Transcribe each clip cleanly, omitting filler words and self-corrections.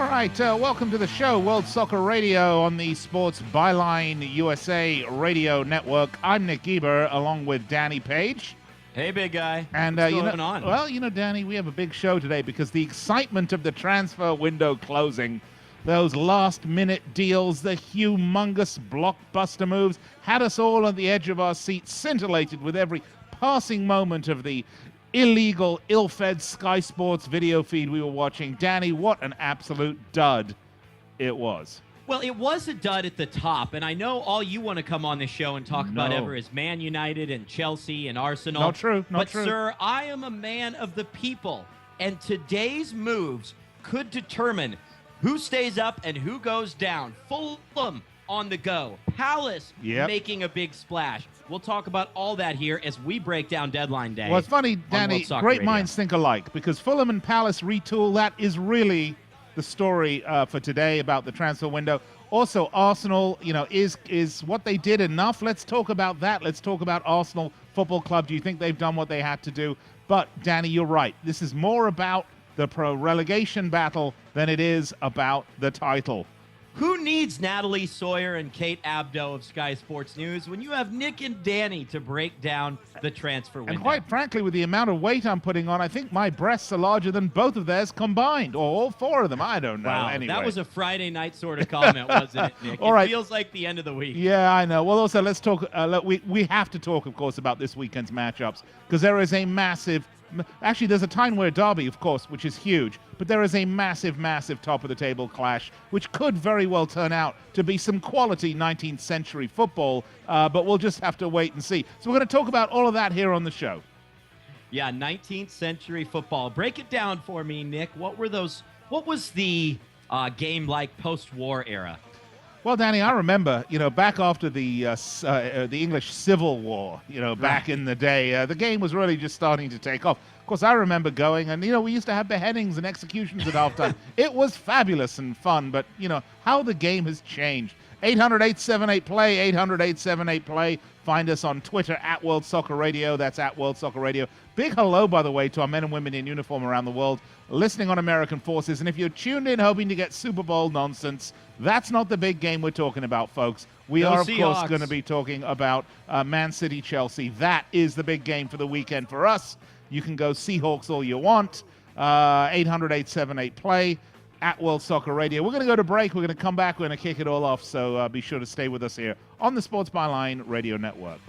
All right, welcome to the show, World Soccer Radio on the Sports Byline USA Radio Network. I'm Nick Geber, along with Danny Page. Hey, big guy. And What's going on? Well, Danny, we have a big show today because the excitement of the transfer window closing, those last-minute deals, the humongous blockbuster moves, had us all on the edge of our seats, scintillated with every passing moment of the illegal, ill-fed Sky Sports video feed we were watching. Danny, what an absolute dud it was. Well, it was a dud at the top, and I know all you want to come on this show and talk about ever is Man United and Chelsea and Arsenal. Not true. But, sir, I am a man of the people, and today's moves could determine who stays up and who goes down. Fulham on the go. Palace making a big splash. We'll talk about all that here as we break down deadline day. Well, it's funny, Danny, great minds think alike, because Fulham and Palace retool, that is really the story for today about the transfer window. Also, Arsenal, is what they did enough? Let's talk about that. Let's talk about Arsenal Football Club. Do you think they've done what they had to do? But, Danny, you're right. This is more about the pro-relegation battle than it is about the title. Who needs Natalie Sawyer and Kate Abdo of Sky Sports News when you have Nick and Danny to break down the transfer window? And quite frankly, with the amount of weight I'm putting on, I think my breasts are larger than both of theirs combined, or all four of them. I don't know. Wow, anyway. That was a Friday night sort of comment, wasn't it, Nick? All right. It feels like the end of the week. Yeah, I know. Well, also, let's talk. We have to talk, of course, about this weekend's matchups, because there is a massive... Actually, there's a Tyne-Wear derby, of course, which is huge, but there is a massive, massive top-of-the-table clash, which could very well turn out to be some quality 19th century football, but we'll just have to wait and see. So we're going to talk about all of that here on the show. Yeah, 19th century football. Break it down for me, Nick. What was the game like post-war era? Well, Danny, I remember, back after the English Civil War, back in the day, the game was really just starting to take off. Of course, I remember going, and, we used to have beheadings and executions at halftime. It was fabulous and fun, but, how the game has changed. 800-878-PLAY, 800-878-PLAY. Find us on Twitter, at World Soccer Radio. That's at World Soccer Radio. Big hello, by the way, to our men and women in uniform around the world listening on American Forces. And if you're tuned in hoping to get Super Bowl nonsense, that's not the big game we're talking about, folks. We are, of course, going to be talking about Man City, Chelsea. That is the big game for the weekend for us. You can go Seahawks all you want. 800-878-PLAY. At World Soccer Radio. We're going to go to break. We're going to come back. We're going to kick it all off. So be sure to stay with us here on the Sports Byline Radio Network.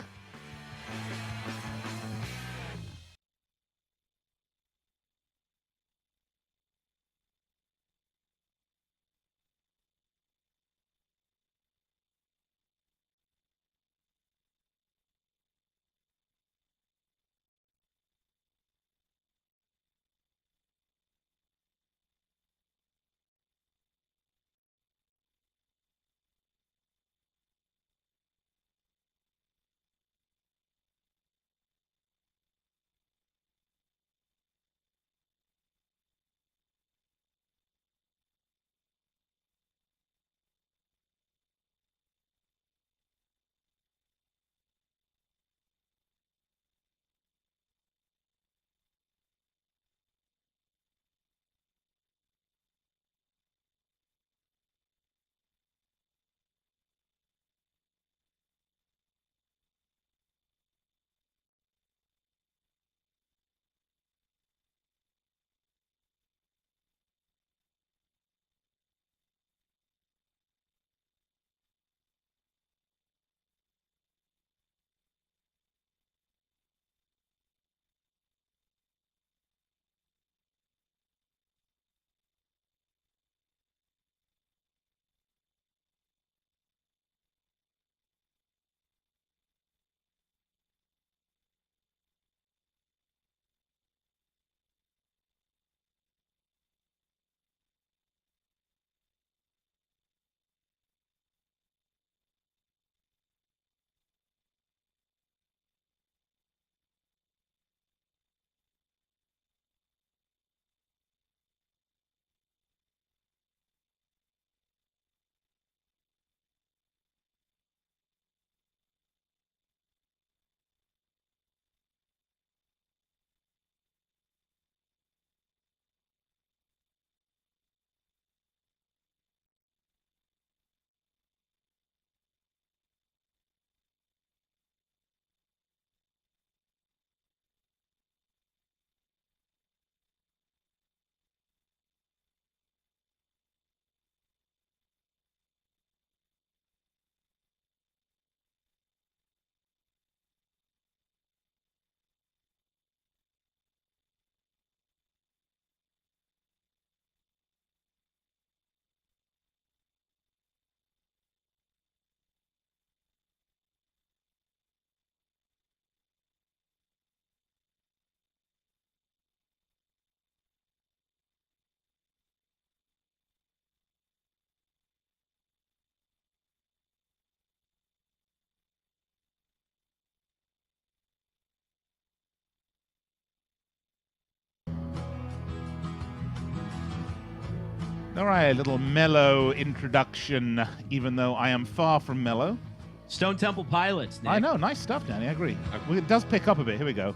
All right, a little mellow introduction, even though I am far from mellow. Stone Temple Pilots, Nick. I know, nice stuff, Danny, I agree. It does pick up a bit. Here we go.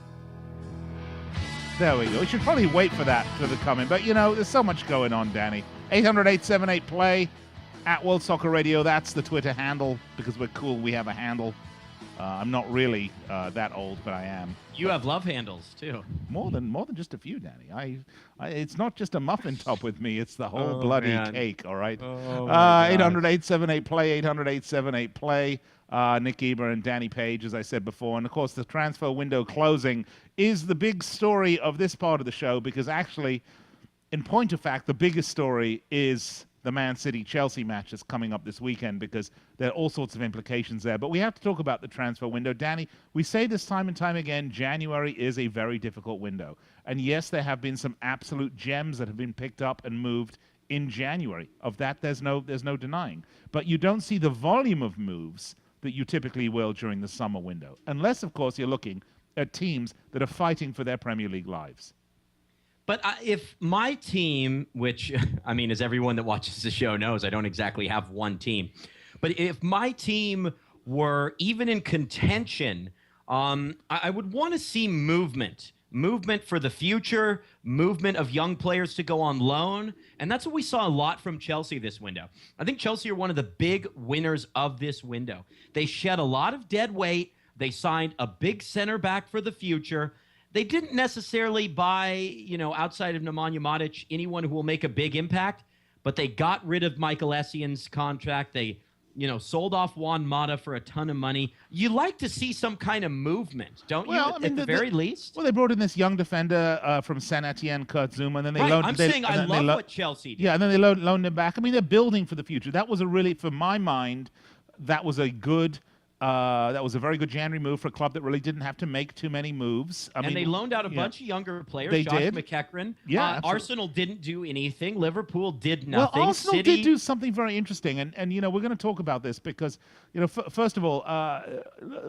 There we go. We should probably wait for that to come in, but, there's so much going on, Danny. 800-878-PLAY, at World Soccer Radio. That's the Twitter handle, because we're cool. We have a handle. I'm not really that old, but I am. You have love handles too. More than just a few, Danny. It's not just a muffin top with me. It's the whole bloody cake. All right. 800-878-PLAY. 800-878-PLAY. Nick Eber and Danny Page, as I said before, and of course the transfer window closing is the big story of this part of the show, because actually, in point of fact, the biggest story is the Man City-Chelsea match that's coming up this weekend, because there are all sorts of implications there. But we have to talk about the transfer window. Danny, we say this time and time again, January is a very difficult window. And yes, there have been some absolute gems that have been picked up and moved in January. Of that, there's no denying. But you don't see the volume of moves that you typically will during the summer window. Unless, of course, you're looking at teams that are fighting for their Premier League lives. But if my team, which, I mean, as everyone that watches the show knows, I don't exactly have one team. But if my team were even in contention, I would want to see movement for the future, movement of young players to go on loan. And that's what we saw a lot from Chelsea this window. I think Chelsea are one of the big winners of this window. They shed a lot of dead weight. They signed a big center back for the future. They didn't necessarily buy, outside of Nemanja Matic, anyone who will make a big impact, but they got rid of Michael Essien's contract. They, sold off Juan Mata for a ton of money. You like to see some kind of movement, don't you? At the very least. Well, they brought in this young defender from San Etienne, Kurt Zuma, and then they loaned. I'm saying I love what Chelsea did. Yeah, and then they loaned him back. I mean, they're building for the future. That was for my mind, that was a good. That was a very good January move for a club that really didn't have to make too many moves. I mean, they loaned out a bunch of younger players. They Josh did. McEachran. Yeah, Arsenal didn't do anything. Liverpool did nothing. Well, Arsenal City did do something very interesting, and we're going to talk about this because first of all,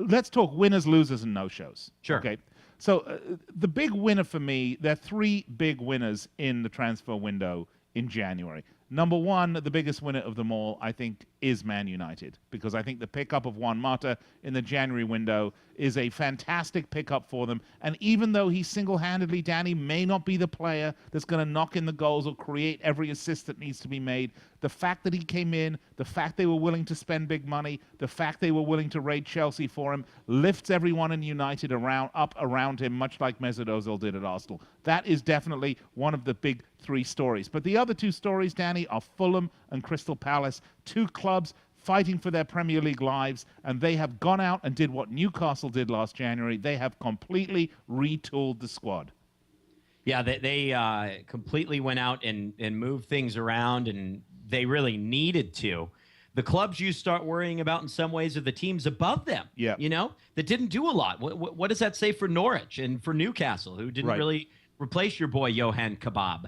let's talk winners, losers, and no-shows. Sure. Okay. So the big winner for me, there are three big winners in the transfer window in January. Number one, the biggest winner of them all, I think, is Man United, because I think the pickup of Juan Mata in the January window is a fantastic pickup for them. And even though he single-handedly, Danny, may not be the player that's going to knock in the goals or create every assist that needs to be made, the fact that he came in, the fact they were willing to spend big money, the fact they were willing to raid Chelsea for him, lifts everyone in United up around him, much like Mesut Ozil did at Arsenal. That is definitely one of the big three stories. But the other two stories, Danny, are Fulham and Crystal Palace, two clubs fighting for their Premier League lives, and they have gone out and did what Newcastle did last January. They have completely retooled the squad. Yeah, they completely went out and moved things around, and they really needed to. The clubs you start worrying about in some ways are the teams above them, that didn't do a lot. What does that say for Norwich and for Newcastle, who didn't really replace your boy Johan Kebab?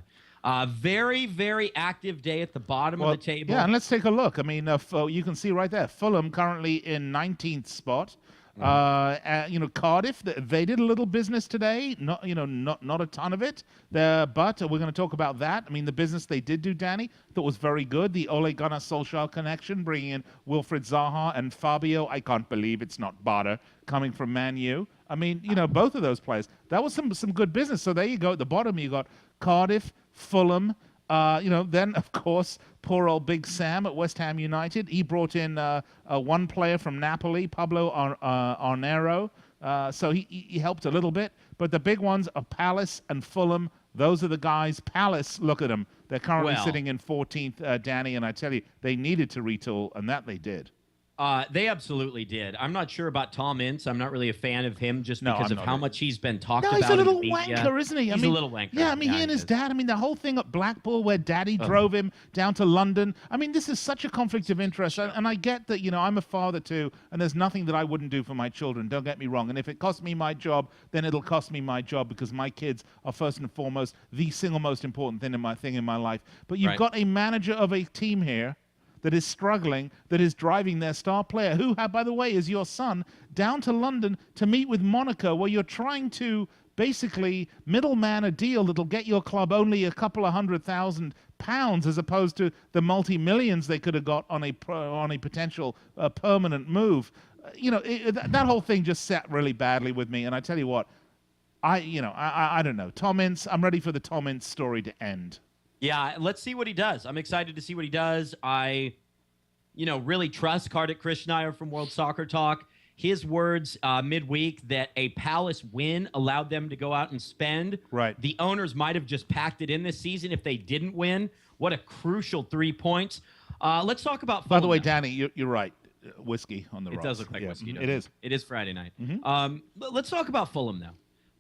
Very, very active day at the bottom of the table. Yeah, and let's take a look. I mean, you can see right there, Fulham currently in 19th spot. Cardiff, they did a little business today. Not a ton of it. But we're going to talk about that. I mean, the business they did do, Danny, that was very good. The Ole Gunnar Solskjaer connection, bringing in Wilfried Zaha and Fabio. I can't believe it's not Barter coming from Man U. I mean, both of those players. That was some good business. So there you go. At the bottom, you got Cardiff, Fulham, then, of course, poor old Big Sam at West Ham United. He brought in one player from Napoli, Pablo Arnero. So he helped a little bit. But the big ones are Palace and Fulham. Those are the guys. Palace, look at them. They're currently sitting in 14th, Danny. And I tell you, they needed to retool, and that they did. They absolutely did. I'm not sure about Tom Ince. I'm not really a fan of him just because of how much he's been talked about. He's a little wanker, isn't he? He's a little wanker. Yeah, I mean, he and his dad. I mean, the whole thing at Blackpool where Daddy drove him down to London. I mean, this is such a conflict of interest. And I get that, I'm a father too, and there's nothing that I wouldn't do for my children. Don't get me wrong. And if it costs me my job, then it'll cost me my job, because my kids are first and foremost the single most important thing in my life. But you've got a manager of a team here that is struggling, that is driving their star player, who, by the way, is your son, down to London to meet with Monaco, where you're trying to basically middleman a deal that'll get your club only a couple of £100,000 as opposed to the multi-millions they could have got on a potential permanent move. That whole thing just sat really badly with me. And I tell you what, I don't know. Tom Ince, I'm ready for the Tom Ince story to end. Yeah, let's see what he does. I'm excited to see what he does. I, really trust Kartik Krishnaiyer from World Soccer Talk. His words midweek that a Palace win allowed them to go out and spend. Right. The owners might have just packed it in this season if they didn't win. What a crucial 3 points. Let's talk about Fulham. By the way, now. Danny, you're right. Whiskey on the rocks. It does look like whiskey. It is. It is Friday night. Mm-hmm. Let's talk about Fulham now.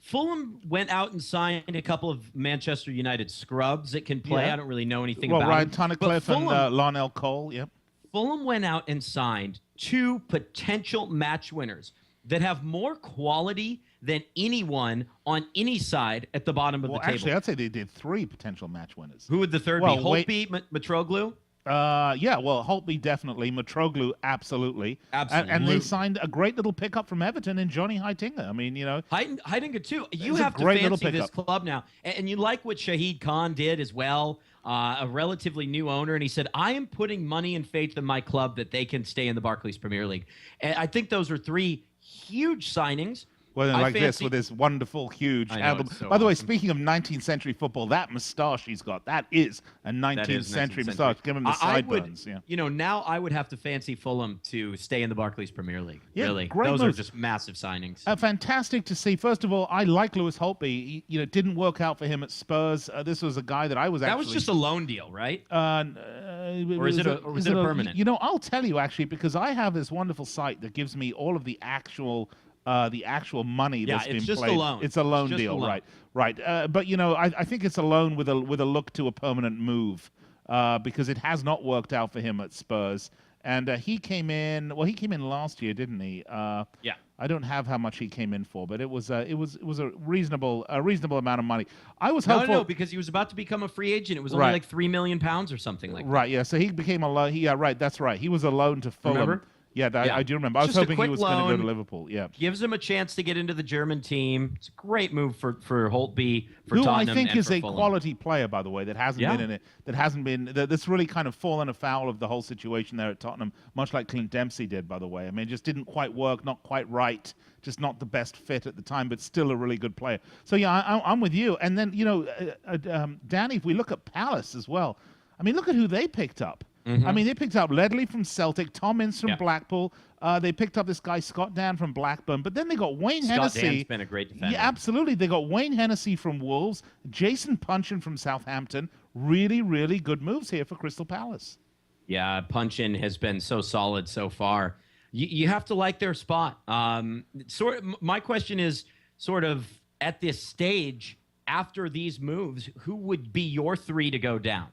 Fulham went out and signed a couple of Manchester United scrubs that can play. I don't really know anything about Ryan them. Tunnicliffe and Lionel Cole, yep. Fulham went out and signed 2 potential match winners that have more quality than anyone on any side at the bottom of the table. Actually, I'd say they did 3 potential match winners. Who would the third be? Holtby, Mitroglou? Holtby definitely. Mitroglou, absolutely. And they signed a great little pickup from Everton in Johnny Heitinga. I mean, Heitinga, too. You have to fancy this club now. And you like what Shahid Khan did as well, a relatively new owner. And he said, I am putting money and faith in my club that they can stay in the Barclays Premier League. And I think those are 3 huge signings. Well, like this, with this wonderful, huge album. By the way, speaking of 19th century football, that moustache he's got, that is a 19th century moustache. Give him the sideburns. Now I would have to fancy Fulham to stay in the Barclays Premier League. Yeah, really. Great Those moves. are just massive signings. Fantastic to see. First of all, I like Lewis Holtby. It didn't work out for him at Spurs. This was a guy that I was That was just a loan deal, right? Or is it a permanent? I'll tell you, actually, because I have this wonderful site that gives me all of the actual money that's been played. It's just a loan. It's a loan deal, right? But I think it's a loan with a look to a permanent move, because it has not worked out for him at Spurs. And he came in. Well, he came in last year, didn't he? Yeah. I don't have how much he came in for, but it was a reasonable amount of money. I was hopeful. No, because he was about to become a free agent. It was only like £3 million or something like that. Right. Yeah. So he became a loan. Yeah. Right. That's right. He was a loan to Fulham. Remember? Yeah, I do remember. I was hoping he was going to go to Liverpool. Yeah, gives him a chance to get into the German team. It's a great move for Holtby, for who Tottenham, I think is a Fulham. quality player, by the way, that hasn't been in it. That's really kind of fallen afoul of the whole situation there at Tottenham, much like Clint Dempsey did, by the way. I mean, it just didn't quite work, not quite right, just not the best fit at the time, but still a really good player. So yeah, I'm with you. And then Danny, if we look at Palace as well, I mean, look at who they picked up. I mean, they picked up Ledley from Celtic, Tom Ince from Blackpool. They picked up this guy, Scott Dan from Blackburn. But then they got Wayne Hennessy. Scott Dan's been a great defender. Yeah, absolutely. They got Wayne Hennessy from Wolves, Jason Punchin from Southampton. Really, really good moves here for Crystal Palace. Yeah, Punchin has been so solid so far. You have to like their spot. My question is sort of at this stage, after these moves, who would be your 3 to go down?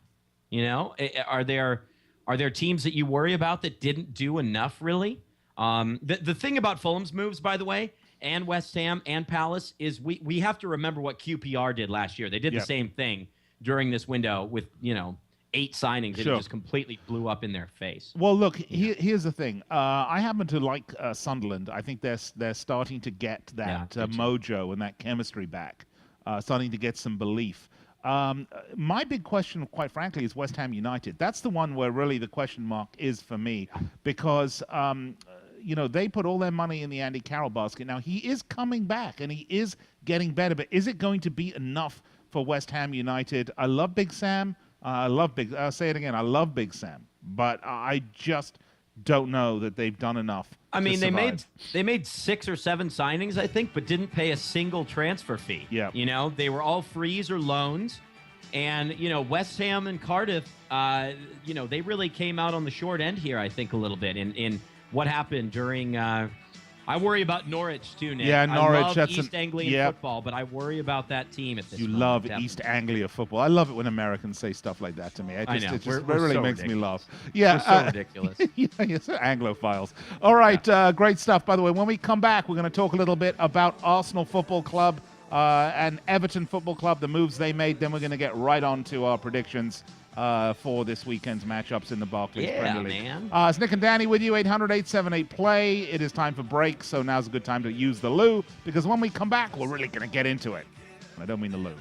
Are there teams that you worry about that didn't do enough, really? The thing about Fulham's moves, by the way, and West Ham and Palace, is we have to remember what QPR did last year. They did the same thing during this window with, 8 signings. It just completely blew up in their face. Well, look, here's the thing. I happen to like Sunderland. I think they're starting to get that mojo and that chemistry back, starting to get some belief. My big question, quite frankly, is West Ham United. That's the one where really the question mark is for me, because they put all their money in the Andy Carroll basket. Now he is coming back and he is getting better, but is it going to be enough for West Ham United? I love Big Sam. I'll say it again. I love Big Sam, but I just don't know that they've done enough. I mean, they made 6 or 7 signings, I think, but didn't pay a single transfer fee. Yeah. They were all frees or loans. And, West Ham and Cardiff, they really came out on the short end here, I think, a little bit in what happened during I worry about Norwich, too, Nick. Yeah, Norwich. I love East Anglian football, but I worry about that team at this moment. You love East Anglia football. I love it when Americans say stuff like that to me. It just really makes me laugh. Yeah, we're so ridiculous. You're so Anglophiles. All right, great stuff. By the way, when we come back, we're going to talk a little bit about Arsenal Football Club and Everton Football Club, the moves they made. Then we're going to get right on to our predictions for this weekend's matchups in the Barclays Yeah, Premier League. man. It's Nick and Danny with you, 800-878-PLAY. It is time for break, so now's a good time to use the loo, because when we come back, we're really going to get into it. And I don't mean the loo.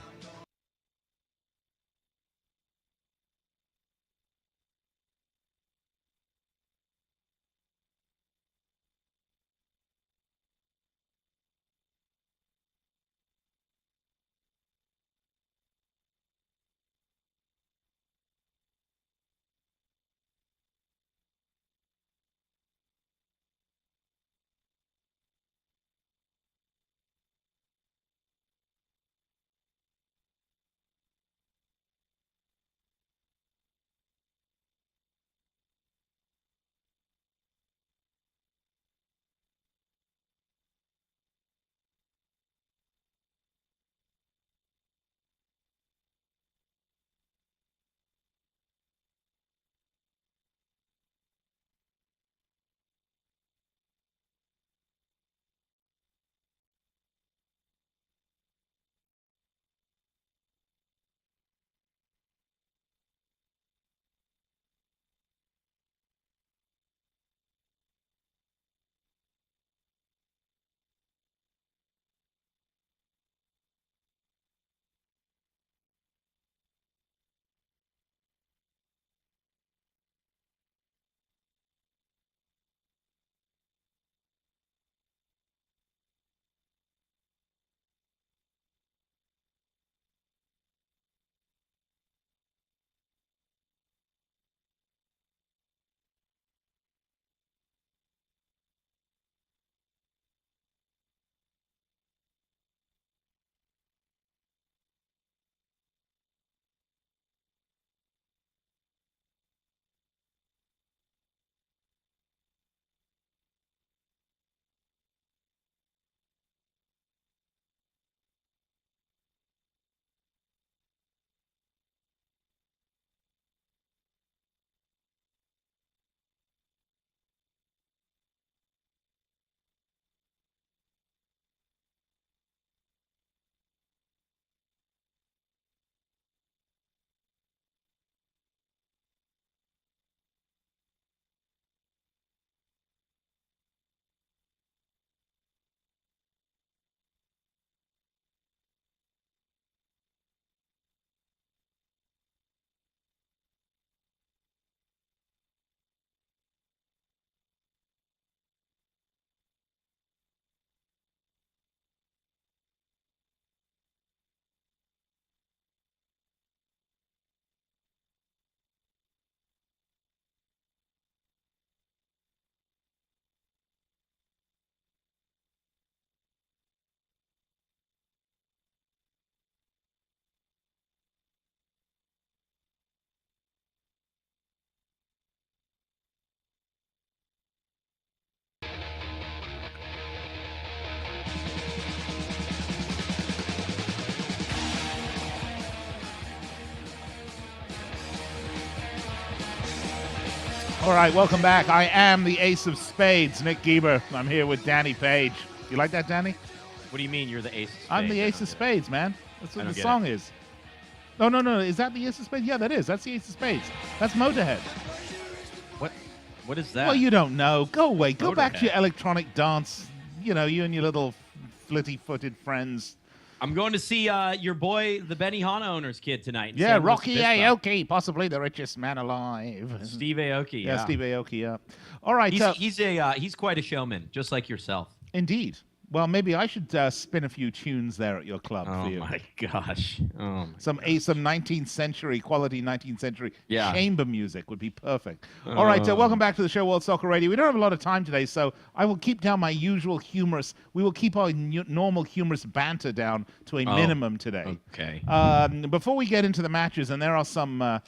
All right, welcome back. I am the Ace of Spades, Nick Gieber. I'm here with Danny Page. You like that, Danny? What do you mean you're the ace of spades? I'm the Ace of Spades, man. That's what the get song is. No. Is that the Ace of Spades? Yeah, that is. That's the Ace of Spades. That's Motorhead. What is that? Well, you don't know. Go away. Go back to Motorhead. your electronic dance. You know, you and your little flitty-footed friends. I'm going to see your boy, the Benihana owner's kid tonight. in Yeah, San Luis Rocky Obispo. Aoki, possibly the richest man alive. Steve Aoki. Yeah, Steve Aoki, yeah. All right. He's quite a showman, just like yourself. Indeed. Well, maybe I should spin a few tunes there at your club Oh for you. my gosh. Oh my Some 19th century, quality 19th century Yeah. chamber music would be perfect. All right, welcome back to the show, World Soccer Radio. We don't have a lot of time today, so I will keep down my usual humorous. We will keep our normal humorous banter down to a minimum today. Okay. Before we get into the matches, and there are some.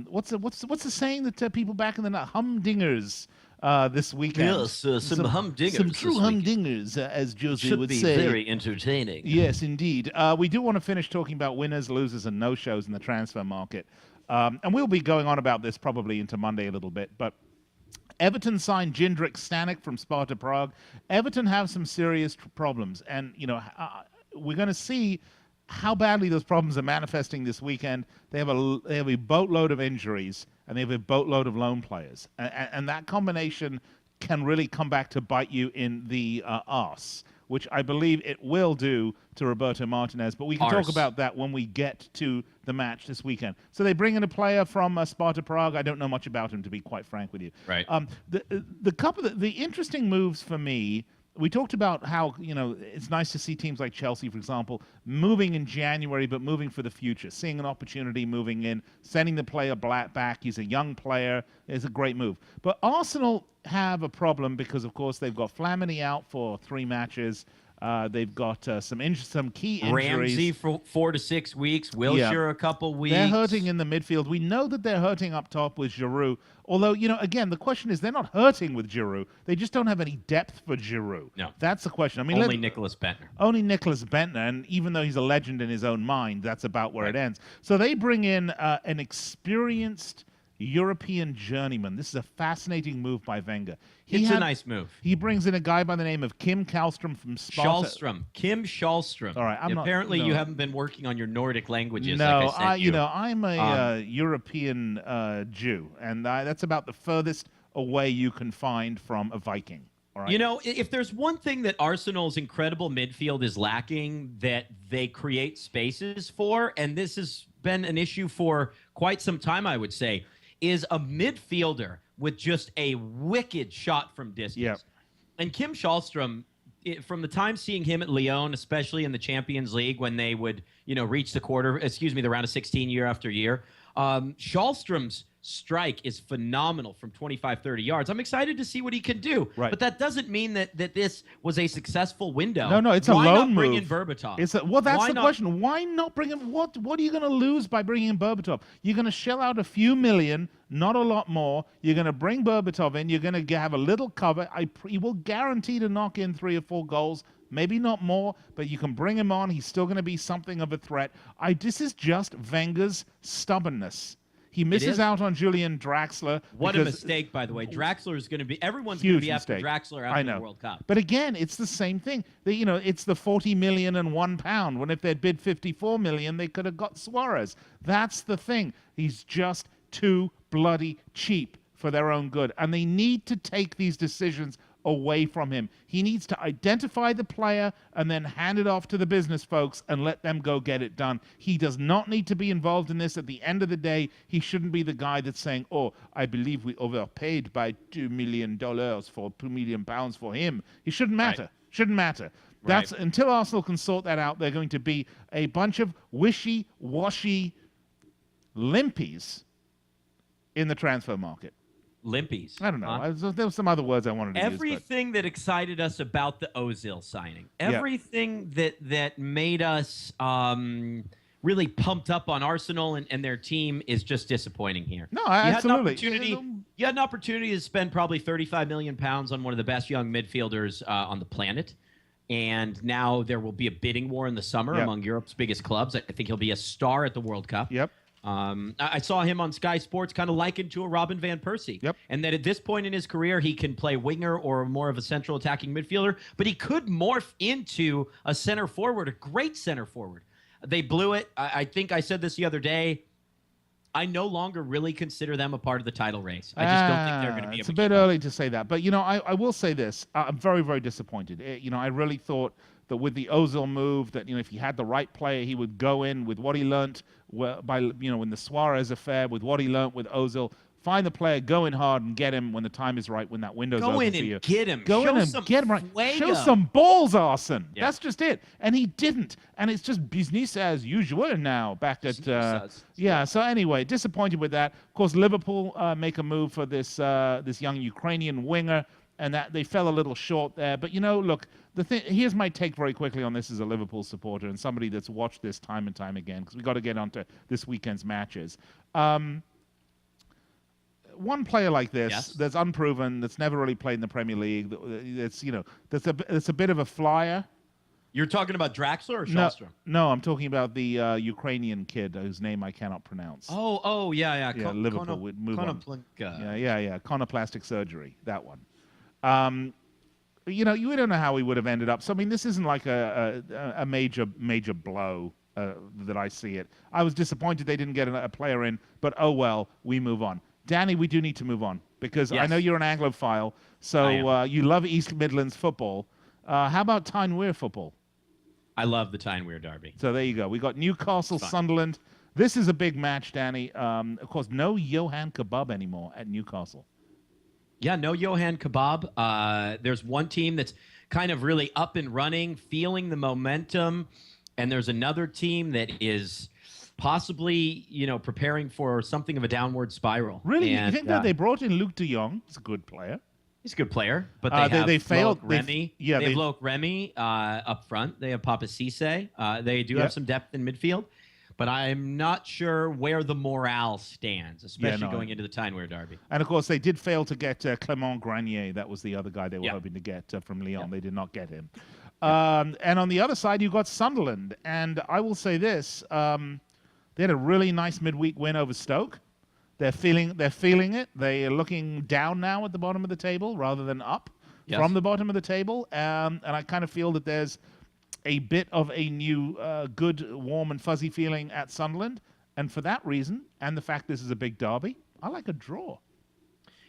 What's the saying that people back in the night, humdingers this weekend? Yes, some humdingers some this true weekend. humdingers, as Josie Should would be say. very entertaining. Yes, indeed. We do want to finish talking about winners, losers, and no-shows in the transfer market. And we'll be going on about this probably into Monday a little bit. But Everton signed Jindrik Stanek from Sparta Prague. Everton have some serious problems. And, you know, we're going to see how badly those problems are manifesting this weekend. They have a boatload of injuries, and they have a boatload of lone players, and that combination can really come back to bite you in the arse, which I believe it will do to Roberto Martinez. But we can talk about that when we get to the match this weekend. So they bring in a player from Sparta Prague. I don't know much about him, to be quite frank with you. Right. The interesting moves for me. We talked about how, it's nice to see teams like Chelsea, for example, moving in January, but moving for the future, seeing an opportunity, moving in, sending the player back. He's a young player. It's a great move. But Arsenal have a problem because, of course, they've got Flamini out for 3 matches. They've got some key injuries. Ramsey for 4 to 6 weeks. Wilshere a couple weeks. They're hurting in the midfield. We know that they're hurting up top with Giroud. Although, again, the question is they're not hurting with Giroud. They just don't have any depth for Giroud. No. That's the question. I mean, only Nicholas Bentner. Only Nicholas Bentner. And even though he's a legend in his own mind, that's about where it ends. So they bring in an experienced European journeyman. This is a fascinating move by Wenger. It's a nice move. He brings in a guy by the name of Kim Kallstrom from Sparta. Kim Schallstrom. All right, apparently you haven't been working on your Nordic languages. No, like I sent you. I'm a European Jew, and that's about the furthest away you can find from a Viking. All right? If there's one thing that Arsenal's incredible midfield is lacking, that they create spaces for, and this has been an issue for quite some time, I would say, is a midfielder with just a wicked shot from distance. Yep. And Kim Schallstrom, from the time seeing him at Lyon, especially in the Champions League when they would, reach the round of 16 year after year, Schallstrom's strike is phenomenal from 25, 30 yards. I'm excited to see what he can do. Right. But that doesn't mean that this was a successful window. No, it's a lone move. Why not bring in Berbatov? That's the question. Why not bring him? What are you going to lose by bringing in Berbatov? You're going to shell out a few million, not a lot more. You're going to bring Berbatov in. You're going to have a little cover. He will guarantee to knock in 3 or 4 goals. Maybe not more, but you can bring him on. He's still going to be something of a threat. This is just Wenger's stubbornness. He misses out on Julian Draxler. What a mistake, by the way. Draxler is going to be – everyone's going to be after Draxler after the World Cup. But again, it's the same thing. It's the 40 million and £1. When if they'd bid 54 million, they could have got Suarez. That's the thing. He's just too bloody cheap for their own good. And they need to take these decisions away from him. He needs to identify the player and then hand it off to the business folks and let them go get it done. He does not need to be involved in this. At the end of the day, he shouldn't be the guy that's saying, oh, I believe we overpaid by $2 million for £2 million for him. He shouldn't matter. Right. Shouldn't matter. That's until Arsenal can sort that out, they're going to be a bunch of wishy-washy limpies in the transfer market. Limpies. I don't know. There were some other words I wanted to use. Everything that excited us about the Ozil signing, everything that made us really pumped up on Arsenal and their team is just disappointing here. No, absolutely. You had an opportunity to spend probably £35 million on one of the best young midfielders on the planet. And now there will be a bidding war in the summer among Europe's biggest clubs. I think he'll be a star at the World Cup. Yep. I saw him on Sky Sports kind of likened to a Robin van Persie. Yep. And that at this point in his career, he can play winger or more of a central attacking midfielder, but he could morph into a center forward, a great center forward. They blew it. I think I said this the other day. I no longer really consider them a part of the title race. I just don't think they're going to be. It's a bit early to say that. But, I will say this. I'm very, very disappointed. I really thought that with the Ozil move, that if he had the right player, he would go in with what he learnt in the Suarez affair, with what he learnt with Ozil. Find the player, go in hard, and get him when the time is right, when that window's open for you. Go in and get him. Go in and get him right. Show some balls, Arsene. Yeah. That's just it. And he didn't. And it's just business as usual now back at... So anyway, disappointed with that. Of course, Liverpool make a move for this young Ukrainian winger, and that they fell a little short there. But, look, here's my take very quickly on this as a Liverpool supporter and somebody that's watched this time and time again, because we've got to get onto this weekend's matches. One player like this that's unproven, that's never really played in the Premier League, that's a bit of a flyer. You're talking about Draxler or Schallstrom? No, I'm talking about the Ukrainian kid whose name I cannot pronounce. Yeah, Liverpool would move on. Conoplastic surgery, that one. You don't know how he would have ended up. So I mean, this isn't like a major blow that I see it. I was disappointed they didn't get a player in, but oh well, we move on. Danny, we do need to move on because I know you're an Anglophile, so you love East Midlands football. How about Tyne Wear football? I love the Tyne Wear Derby. So there you go. We got Newcastle, Sunderland. This is a big match, Danny. Of course, no Johan Kebab anymore at Newcastle. Yeah, no Johan Kebab. There's one team that's kind of really up and running, feeling the momentum, and there's another team that is possibly, preparing for something of a downward spiral. Really? And, you think that they brought in Luc de Jong? He's a good player. He's a good player, but they failed. Remy. They have Loic Remy up front. They have Papa Cisse. They do have some depth in midfield, but I'm not sure where the morale stands, especially going into the Tyne Wear Derby. And of course, they did fail to get Clément Granier. That was the other guy they were hoping to get from Lyon. They did not get him. And on the other side, you've got Sunderland. And I will say this: they had a really nice midweek win over Stoke. They're feeling it. They are looking down now at the bottom of the table rather than up from the bottom of the table. And I kind of feel that there's a bit of a new good, warm and fuzzy feeling at Sunderland. And for that reason, and the fact this is a big derby, I like a draw.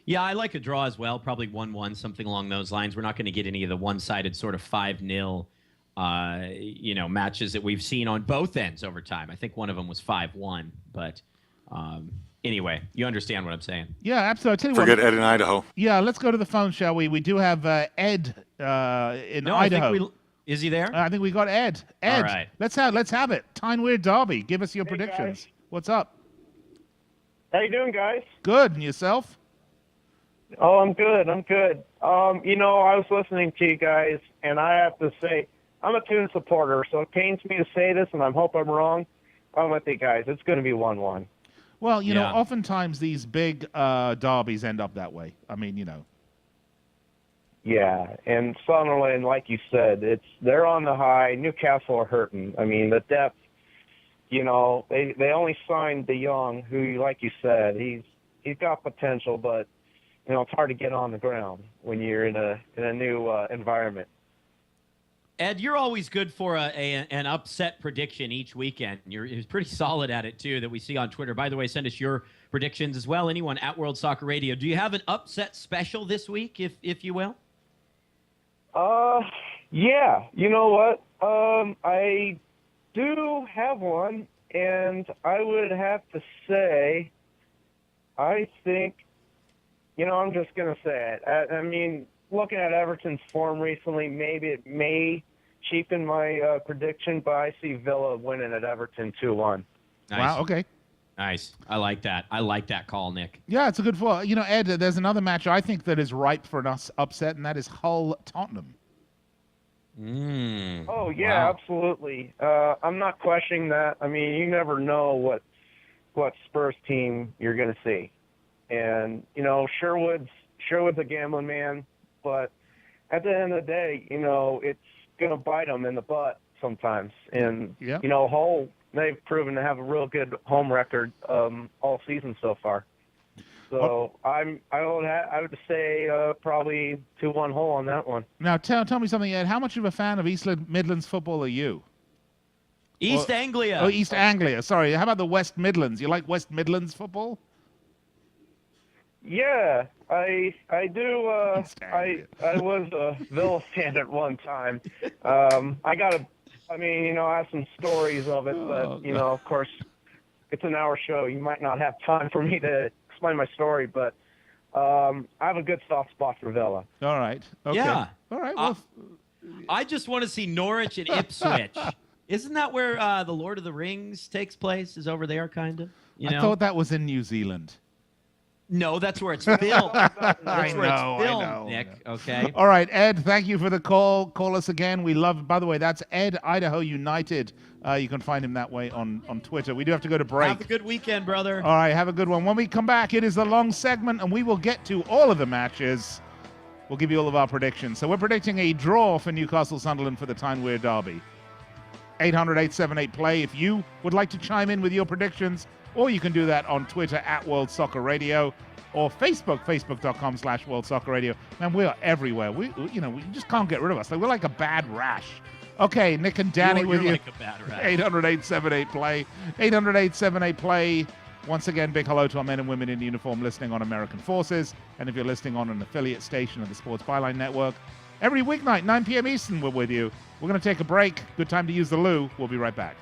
Yeah, I like a draw as well, probably 1-1, something along those lines. We're not going to get any of the one-sided sort of 5-0 matches that we've seen on both ends over time. I think one of them was 5-1, but anyway, you understand what I'm saying. Yeah, absolutely. Forget Ed in Idaho. Yeah, let's go to the phone, shall we? We do have Ed in Idaho. Is he there? I think we got Ed. Ed, all right. Let's have it. Tyne Wear Derby. Give us your predictions. Guys. What's up? How you doing, guys? Good. And yourself? Oh, I'm good. I was listening to you guys, and I have to say, I'm a Toon supporter, so it pains me to say this, and I hope I'm wrong. I'm with you guys. It's going to be 1-1. Well, oftentimes these big derbies end up that way. I mean, Yeah, and Sunderland, like you said, they're on the high. Newcastle are hurting. I mean, the depth. They only signed De Jong, who, like you said, he's got potential, but it's hard to get on the ground when you're in a new environment. Ed, you're always good for an upset prediction each weekend. You're pretty solid at it, too, that we see on Twitter. By the way, send us your predictions as well. Anyone at World Soccer Radio. Do you have an upset special this week, if you will? Yeah. You know what? I do have one, and I would have to say, I think, I'm just going to say it. I mean, looking at Everton's form recently, maybe it may cheapen my prediction, but I see Villa winning at Everton 2-1. Nice. Wow, okay. Nice. I like that. I like that call, Nick. Yeah, it's a good call. Ed, there's another match I think that is ripe for an upset, and that is Hull-Tottenham. Oh, yeah, absolutely. I'm not questioning that. I mean, you never know what Spurs team you're going to see. And, Sherwood's a gambling man, but at the end of the day, it's going to bite them in the butt sometimes. And, Hull, they've proven to have a real good home record all season so far. So I would say probably 2-1 Hull on that one. Now, tell me something, Ed. How much of a fan of East Midlands football are you? East Anglia. Oh, East Anglia. Sorry. How about the West Midlands? You like West Midlands football? Yeah, I do. I was a Villa fan at one time. I have some stories of it, but of course, it's an hour show. You might not have time for me to explain my story, but I have a good soft spot for Villa. All right. Okay. Yeah. All right. Well, I just want to see Norwich and Ipswich. Isn't that where the Lord of the Rings takes place? Is over there, kind of? I thought that was in New Zealand. No, that's where it's filmed. That's where it's filmed, I know. Nick. Okay. All right, Ed, thank you for the call. Call us again. We love, by the way, that's Ed, Idaho United. You can find him that way on Twitter. We do have to go to break. Have a good weekend, brother. All right, have a good one. When we come back, it is the long segment, and we will get to all of the matches. We'll give you all of our predictions. So we're predicting a draw for Newcastle Sunderland for the Tyne Wear Derby. 800-878-PLAY if you would like to chime in with your predictions, or you can do that on Twitter at World Soccer Radio or Facebook, facebook.com/World Soccer Radio. Man, we are everywhere. We just can't get rid of us. We're like a bad rash Okay, Nick and Danny with you. Like a bad rat. 800-878-PLAY. 800-878-PLAY. Once again, big hello to our men and women in uniform listening on American Forces. And if you're listening on an affiliate station of the Sports Byline Network, every weeknight, 9 p.m. Eastern, we're with you. We're going to take a break. Good time to use the loo. We'll be right back.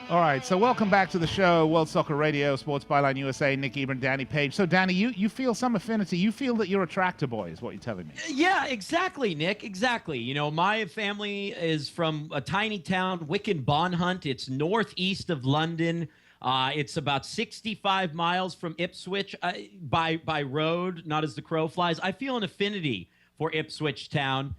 All right, so welcome back to the show, World Soccer Radio, Sports Byline USA, Nick Ebert, Danny Page. So, Danny, you feel some affinity. You feel that you're a tractor boy, is what you're telling me. Yeah, exactly, Nick. Exactly. You know, my family is from a tiny town, Wicken Bonhunt. It's northeast of London. It's about 65 miles from Ipswich by road, not as the crow flies. I feel an affinity for Ipswich Town.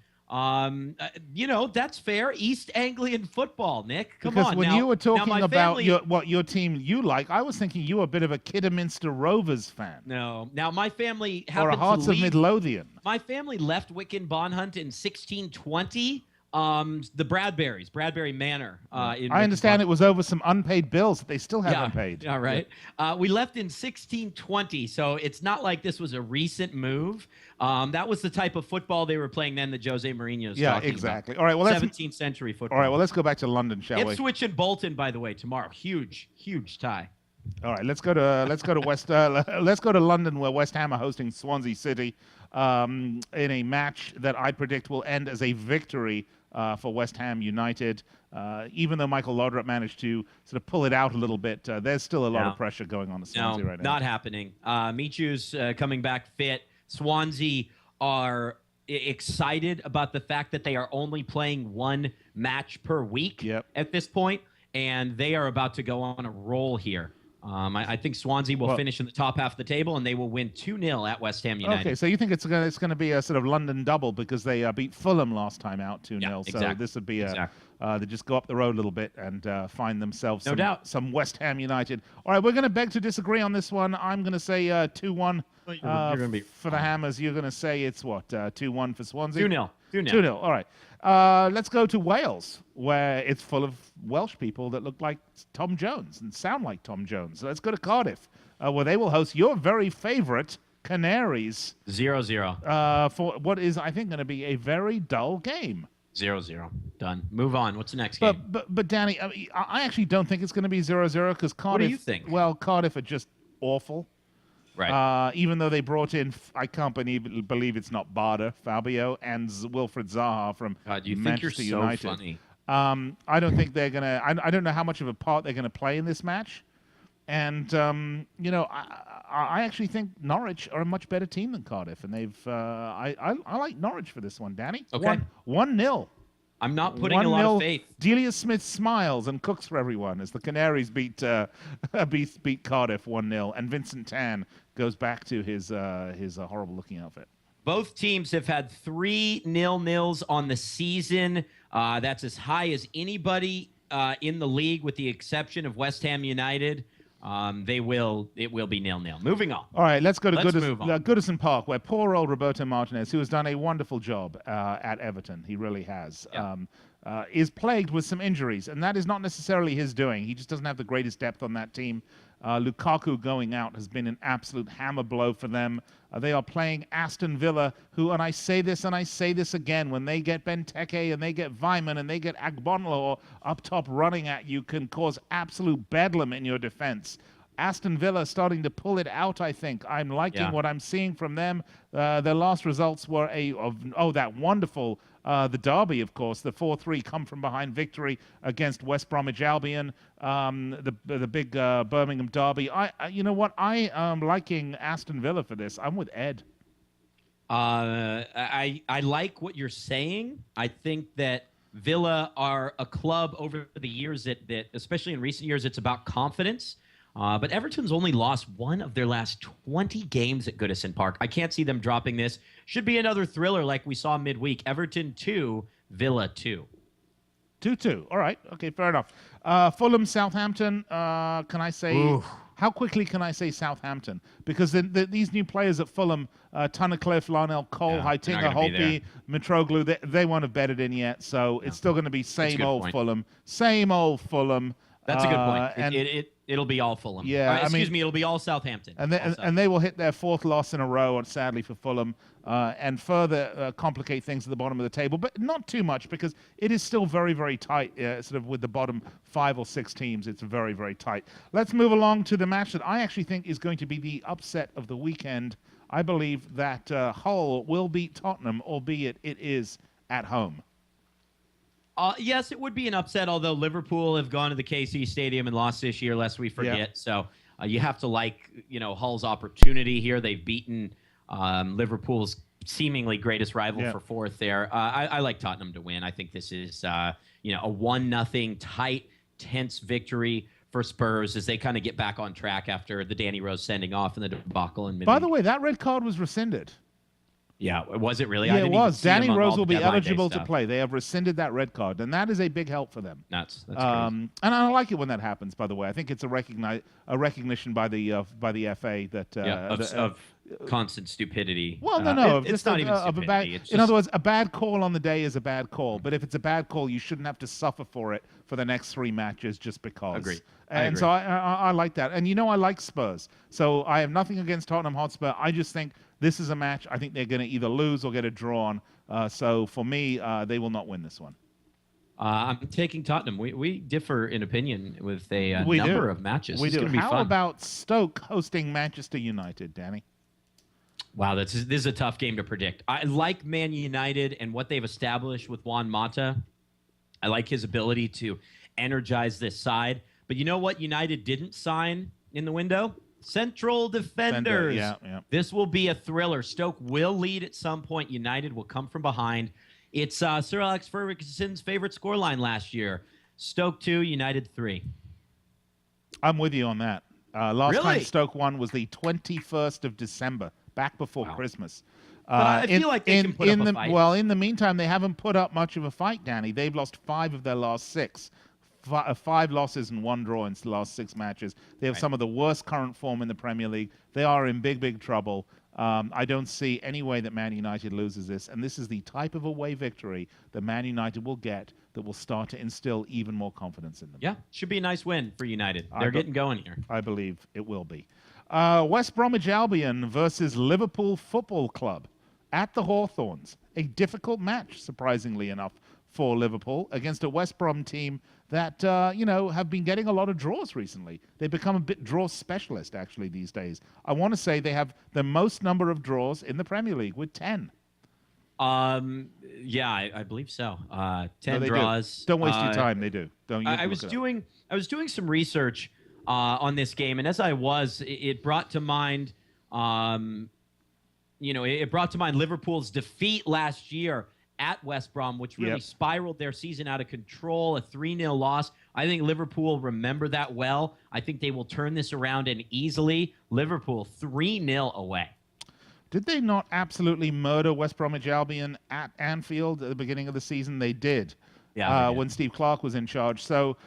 You know, that's fair. East Anglian football, Nick. Come because on. when now, you were talking about family, what your team you like, I was thinking you were a bit of a Kidderminster Rovers fan. No. Now, my family Or a happened Hearts to of leave. Midlothian. My family left Wicken Bonhunt in 1620. The Bradbury Manor. I understand it was over some unpaid bills that they still haven't paid. Yeah, right. We left in 1620, so it's not like this was a recent move. That was the type of football they were playing then that Jose Mourinho's talking exactly. about. All right, well, 17th century football. All right, well, let's go back to London, shall we? Ipswich and Bolton, by the way, tomorrow. Huge tie. All right, let's go to London, where West Ham are hosting Swansea City in a match that I predict will end as a victory for West Ham United. Even though Michael Laudrup managed to sort of pull it out a little bit, there's still a lot of pressure going on the Swansea right now. Not happening. Michu's coming back fit. Swansea are excited about the fact that they are only playing one match per week at this point. and they are about to go on a roll here. I think Swansea will finish in the top half of the table, and they will win 2-0 at West Ham United. Okay, so you think it's gonna be a sort of London double because they beat Fulham last time out 2-0. Yeah, so exactly. this would be they just go up the road a little bit and find themselves some West Ham United. All right, we're going to beg to disagree on this one. I'm going to say 2-1 for the Hammers. You're going to say it's what 2-1 for Swansea. 2-0. 2-0. All right. Let's go to Wales, where it's full of Welsh people that look like Tom Jones and sound like Tom Jones. So let's go to Cardiff, where they will host your very favourite Canaries. 0-0. For what is, I think, going to be a very dull game. 0-0. Done. Move on. What's the next game? But Danny, I actually don't think it's going to be 0-0 because Cardiff. What do you think? Well, Cardiff are just awful. Right. Even though they brought in, I can't believe it's not Fabio, and Wilfred Zaha from God, you Manchester think you're United. so funny. I don't think they're going to. I don't know how much of a part they're going to play in this match. And, I actually think Norwich are a much better team than Cardiff. And they've I like Norwich for this one, Danny. Okay. 1-0. I'm not putting a lot of faith. Delia Smith smiles and cooks for everyone as the Canaries beat Cardiff 1-0. And Vincent Tan goes back to his horrible-looking outfit. Both teams have had 3 0-0s on the season. That's as high as anybody in the league, with the exception of West Ham United. It will be 0-0. Moving on. All right, let's go to Goodison Park, where poor old Roberto Martinez, who has done a wonderful job at Everton, he really has, is plagued with some injuries, and that is not necessarily his doing. He just doesn't have the greatest depth on that team. Lukaku going out has been an absolute hammer blow for them. They are playing Aston Villa, who, and I say this again, when they get Benteke and they get Weimann and they get Agbonlahor up top running at you, can cause absolute bedlam in your defense. Aston Villa starting to pull it out, I think. I'm liking what I'm seeing from them. Their last results were that wonderful, the derby, of course, the 4-3 come-from-behind victory against West Bromwich Albion, the big Birmingham derby. You know what? I am liking Aston Villa for this. I'm with Ed. I like what you're saying. I think that Villa are a club over the years that especially in recent years, it's about confidence. But Everton's only lost one of their last 20 games at Goodison Park. I can't see them dropping this. Should be another thriller like we saw midweek. Everton 2, Villa 2. 2-2. All right. Okay, fair enough. Fulham, Southampton. Can I say... Oof. How quickly can I say Southampton? Because these new players at Fulham, Tunnicliffe, Larnell Cole, Heitinga, Holtby, Mitroglou, they won't have bedded in yet. So it's still going to be same old Fulham. Same old Fulham. That's a good point. It'll be all Fulham. Yeah, it'll be all Southampton. And they will hit their 4th loss in a row, sadly for Fulham, and further complicate things at the bottom of the table, but not too much because it is still very, very tight. Sort of with the bottom 5 or 6 teams, it's very, very tight. Let's move along to the match that I actually think is going to be the upset of the weekend. I believe that Hull will beat Tottenham, albeit it is at home. Yes, it would be an upset, although Liverpool have gone to the KC Stadium and lost this year, lest we forget. Yeah. So you have to like, Hull's opportunity here. They've beaten Liverpool's seemingly greatest rival for 4th there. I like Tottenham to win. I think this is, a 1-0 tight, tense victory for Spurs as they kind of get back on track after the Danny Rose sending off in the debacle in midweek. By the way, that red card was rescinded. Yeah, was it really? Yeah, it was. Danny Rose will be eligible to play. They have rescinded that red card, and that is a big help for them. That's crazy. And I like it when that happens. By the way, I think it's a recognition by the FA that of constant stupidity. Well, no, it's not even stupidity. In other words, a bad call on the day is a bad call. But if it's a bad call, you shouldn't have to suffer for it for the next 3 matches just because. Agree. And so I like that. And I like Spurs. So I have nothing against Tottenham Hotspur. I just think this is a match I think they're going to either lose or get a draw on. So for me, they will not win this one. I'm taking Tottenham. We differ in opinion with a number of matches. We do. How about Stoke hosting Manchester United, Danny? Wow, this is a tough game to predict. I like Man United and what they've established with Juan Mata. I like his ability to energize this side. But you know what United didn't sign in the window? Central defenders. Yeah. This will be a thriller. Stoke will lead at some point. United will come from behind. It's Sir Alex Ferguson's favorite scoreline last year. Stoke 2, United 3. I'm with you on that. Last time Really? Stoke won was the 21st of December, back before Christmas. But I feel like they can put up a fight. Well, in the meantime, they haven't put up much of a fight, Danny. They've lost 5 of their last 6. 5 losses and 1 draw in the last 6 matches. They have some of the worst current form in the Premier League. They are in big, big trouble. I don't see any way that Man United loses this. And this is the type of away victory that Man United will get that will start to instill even more confidence in them. Yeah, should be a nice win for United. They're getting going here. I believe it will be. West Bromwich Albion versus Liverpool Football Club at the Hawthorns. A difficult match, surprisingly enough, for Liverpool against a West Brom team that, have been getting a lot of draws recently. They've become a bit draw specialist, actually, these days. I want to say they have the most number of draws in the Premier League with 10. Yeah, I believe so. 10 draws. Don't waste your time. They do. I was doing some research on this game, and as I was, it brought to mind, it brought to mind Liverpool's defeat last year at West Brom, which really spiraled their season out of control, a 3-0 loss. I think Liverpool remember that well. I think they will turn this around and easily. Liverpool 3-0 away. Did they not absolutely murder West Bromwich Albion at Anfield at the beginning of the season? They did. When Steve Clark was in charge. So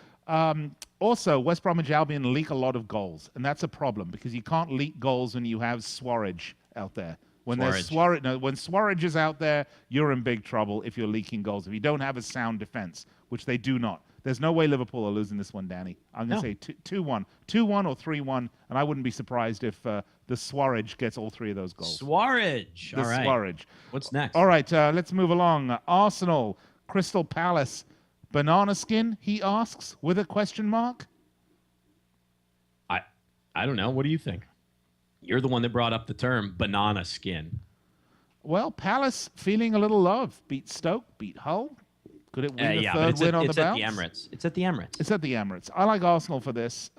also, West Bromwich Albion leak a lot of goals, and that's a problem because you can't leak goals when you have Swarridge out there. When Swarridge is out there, you're in big trouble if you're leaking goals. If you don't have a sound defense, which they do not. There's no way Liverpool are losing this one, Danny. I'm going to say 2-1. 2-1 or 3-1, and I wouldn't be surprised if the Swarridge gets all 3 of those goals. Swarridge. All right. Swarridge. What's next? All right, let's move along. Arsenal, Crystal Palace. Banana skin, he asks, with a question mark? I don't know. What do you think? You're the one that brought up the term banana skin. Well, Palace feeling a little love. Beat Stoke, beat Hull. Could it win the third win on the bounce? It's at the Emirates. It's at the Emirates. I like Arsenal for this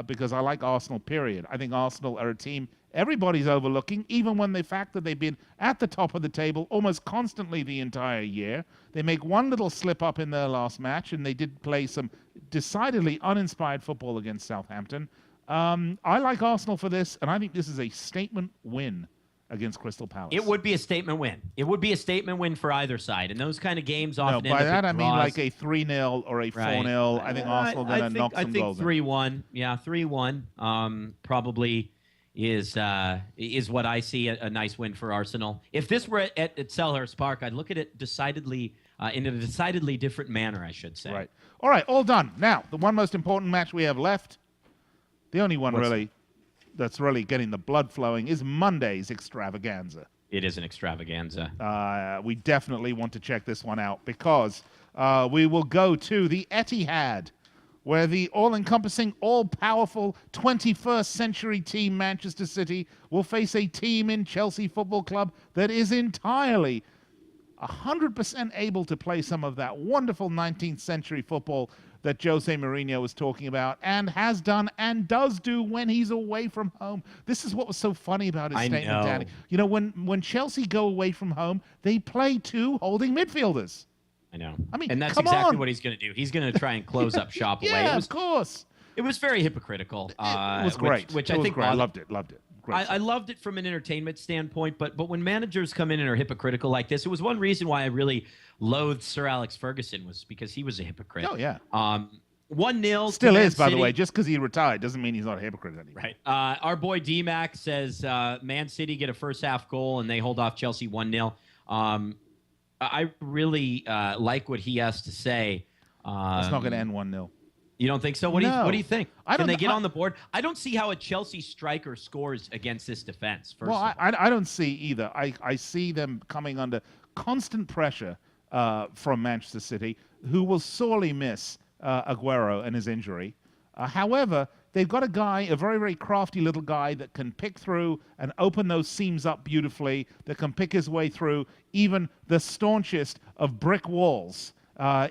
because I like Arsenal, period. I think Arsenal are a team everybody's overlooking, even when the fact that they've been at the top of the table almost constantly the entire year. They make one little slip up in their last match, and they did play some decidedly uninspired football against Southampton. I like Arsenal for this, and I think this is a statement win against Crystal Palace. It would be a statement win. It would be a statement win for either side. And those kind of games often by that I mean like a 3-0 or a 4-0. I think Arsenal going to knock some goals in. I think 3-1. Yeah, 3-1 probably is what I see a nice win for Arsenal. If this were at Selhurst Park, I'd look at it decidedly in a decidedly different manner, I should say. Right. All right, all done. Now, the one most important match we have left, the only one that's really getting the blood flowing, is Monday's extravaganza. It is an extravaganza. We definitely want to check this one out because we will go to the Etihad, where the all-encompassing, all-powerful 21st century team Manchester City will face a team in Chelsea Football Club that is entirely 100% able to play some of that wonderful 19th century football that Jose Mourinho was talking about and has done and does do when he's away from home. This is what was so funny about his statement, Danny. You know, when Chelsea go away from home, they play 2 holding midfielders. I know. I mean, and that's exactly what he's going to do. He's going to try and close up shop away. Yeah, of course. It was very hypocritical. It was great. Which I think great. I loved it. I loved it from an entertainment standpoint, but when managers come in and are hypocritical like this, it was one reason why I really loathed Sir Alex Ferguson, was because he was a hypocrite. Oh, yeah. 1-0. Still is, by the way. Just because he retired doesn't mean he's not a hypocrite anymore. Right. Our boy D-Mac says Man City get a first-half goal, and they hold off Chelsea 1-0. I really like what he has to say. It's not going to end 1-0. You don't think so? What do you think? Can they get on the board? I don't see how a Chelsea striker scores against this defense. I don't see either. I see them coming under constant pressure from Manchester City, who will sorely miss Aguero and his injury. However, they've got a very, very crafty little guy that can pick through and open those seams up beautifully, that can pick his way through even the staunchest of brick walls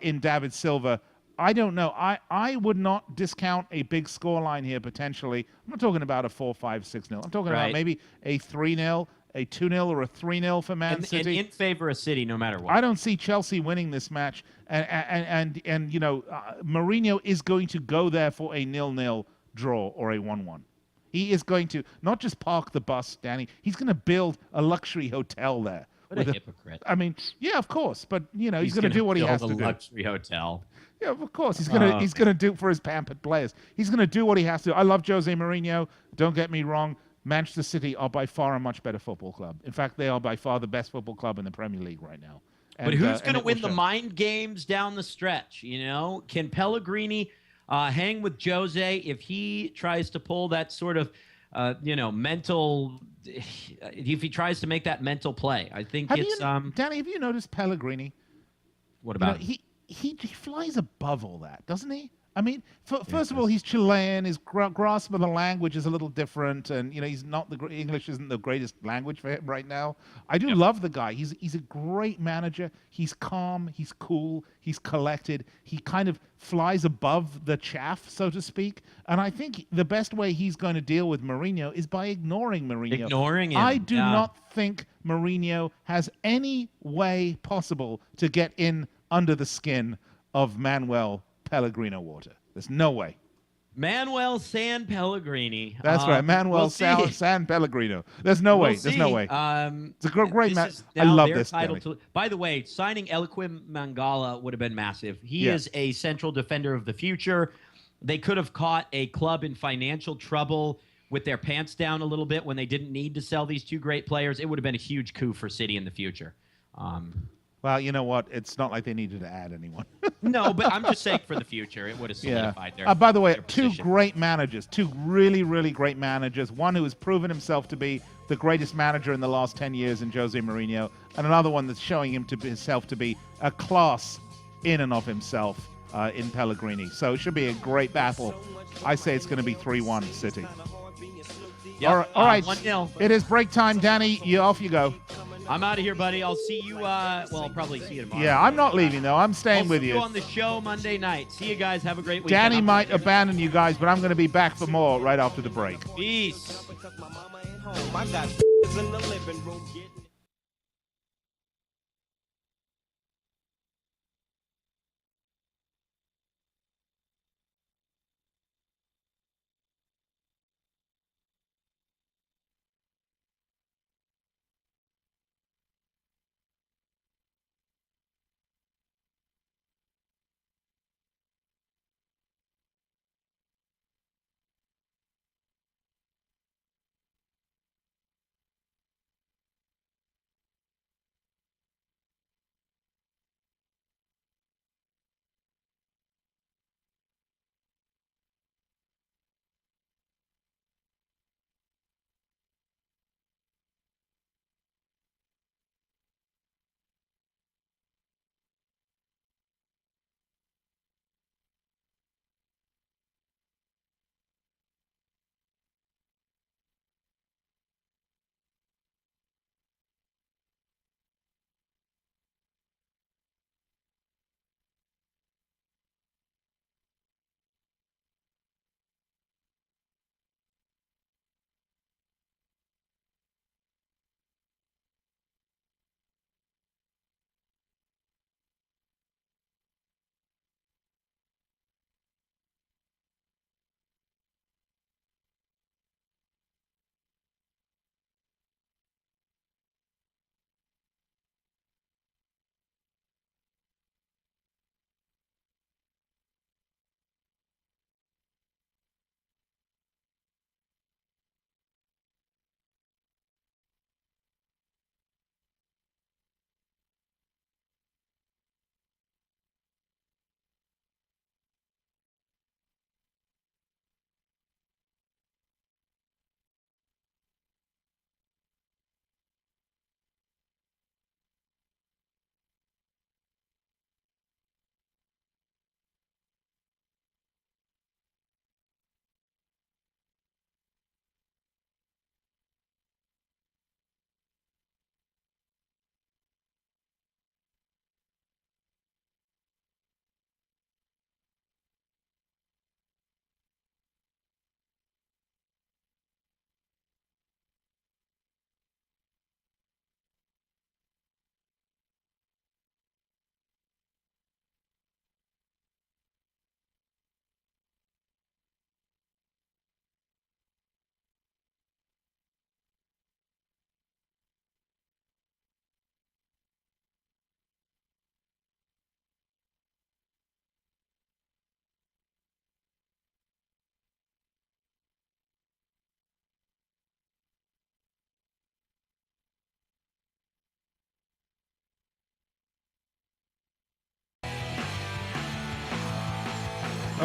in David Silva. I don't know. I would not discount a big scoreline here potentially. I'm not talking about a 4-5-6-0. I'm talking about maybe a 3-0, a 2-0 or a 3-0 for Man And City. in favor of City, no matter what. I don't see Chelsea winning this match, and you know, Mourinho is going to go there for a 0-0 draw or a 1-1. He is going to not just park the bus, Danny. He's going to build a luxury hotel there. What a hypocrite. I mean, yeah, of course, but you know, he's going to do what he has to do. A luxury hotel. Yeah, of course. He's gonna do it for his pampered players. He's gonna do what he has to. I love Jose Mourinho. Don't get me wrong. Manchester City are by far a much better football club. In fact, they are by far the best football club in the Premier League right now. But who's going to win the mind games down the stretch? You know, can Pellegrini hang with Jose if he tries to pull that sort of, mental? If he tries to make that mental play, I think Danny, have you noticed Pellegrini? What about he flies above all that, doesn't he? I mean, first of all, he's Chilean. His grasp of the language is a little different, and you know, he's not English isn't the greatest language for him right now. I do love the guy. He's a great manager. He's calm. He's cool. He's collected. He kind of flies above the chaff, so to speak. And I think the best way he's going to deal with Mourinho is by ignoring Mourinho. Ignoring him. I do not think Mourinho has any way possible to get in under the skin of Manuel Pellegrino water. There's no way. Manuel San Pellegrini. That's right. Manuel San Pellegrino. There's no way. There's no way. It's a great match. I love this. By the way, signing Eliaquim Mangala would have been massive. He is a central defender of the future. They could have caught a club in financial trouble with their pants down a little bit when they didn't need to sell these two great players. It would have been a huge coup for City in the future. Well, you know what? It's not like they needed to add anyone. No, but I'm just saying for the future, it would have solidified their by the way, two position. great managers, two really, really great managers. One who has proven himself to be the greatest manager in the last 10 years in Jose Mourinho, and another one that's showing himself to be a class in and of himself in Pellegrini. So it should be a great battle. I say it's going to be 3-1 City. Yep. All right. 1-0. It is break time, Danny. Off you go. I'm out of here, buddy. I'll see you. I'll probably see you tomorrow. Yeah, I'm not leaving though. I'm staying with you. you On the show Monday night. See you guys. Have a great weekend. Danny might abandon you guys, but I'm going to be back for more right after the break. Peace.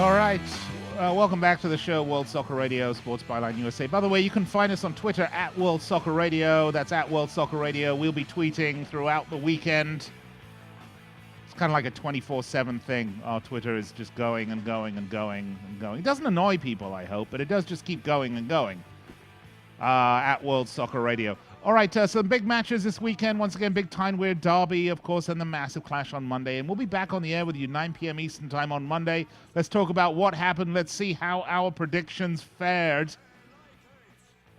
All right. Welcome back to the show, World Soccer Radio, Sports Byline USA. By the way, you can find us on Twitter at World Soccer Radio. That's at World Soccer Radio. We'll be tweeting throughout the weekend. It's kind of like a 24/7 thing. Our Twitter is just going and going and going and going. It doesn't annoy people, I hope, but it does just keep going and going. At World Soccer Radio. All right, some big matches this weekend. Once again, big Tyne-Wear derby, of course, and the massive clash on Monday. And we'll be back on the air with you 9 p.m. Eastern time on Monday. Let's talk about what happened. Let's see how our predictions fared.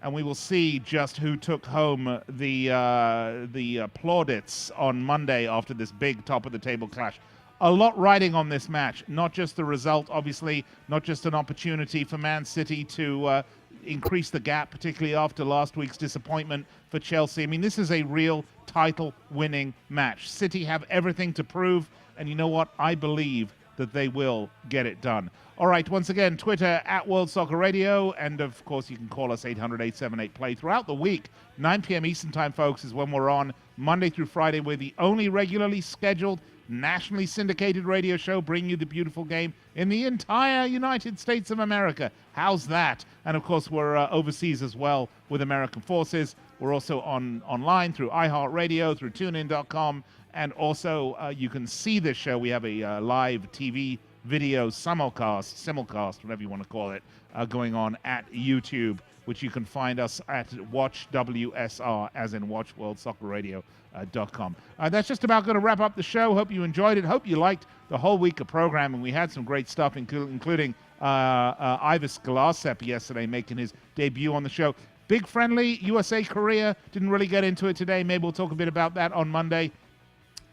And we will see just who took home the plaudits on Monday after this big top-of-the-table clash. A lot riding on this match. Not just the result, obviously. Not just an opportunity for Man City to increase the gap, particularly after last week's disappointment for Chelsea. I mean, this is a real title-winning match. City have everything to prove, and you know what? I believe that they will get it done. All right, once again, Twitter at World Soccer Radio, and of course you can call us 800-878-PLAY throughout the week. 9 p.m. Eastern time, folks, is when we're on Monday through Friday. We're the only regularly scheduled, nationally syndicated radio show bringing you the beautiful game in the entire United States of America. How's that? And of course, we're overseas as well with American Forces. We're also online through iHeartRadio, through TuneIn.com, and also you can see this show. We have a live TV video simulcast, whatever you want to call it, going on at YouTube, which you can find us at Watch WSR, as in Watch World Soccer Radio.com. That's just about going to wrap up the show. Hope you enjoyed it. Hope you liked the whole week of programming. We had some great stuff, including Ivis Galasep yesterday making his debut on the show. Big friendly, USA-Korea. Didn't really get into it today. Maybe we'll talk a bit about that on Monday.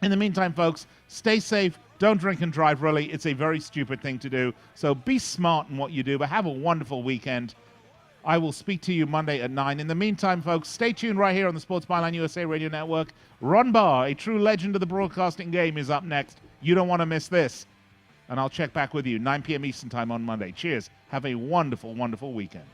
In the meantime, folks, stay safe. Don't drink and drive, really. It's a very stupid thing to do. So be smart in what you do, but have a wonderful weekend. I will speak to you Monday at 9. In the meantime, folks, stay tuned right here on the Sports Byline USA Radio Network. Ron Barr, a true legend of the broadcasting game, is up next. You don't want to miss this. And I'll check back with you 9 p.m. Eastern time on Monday. Cheers. Have a wonderful, wonderful weekend.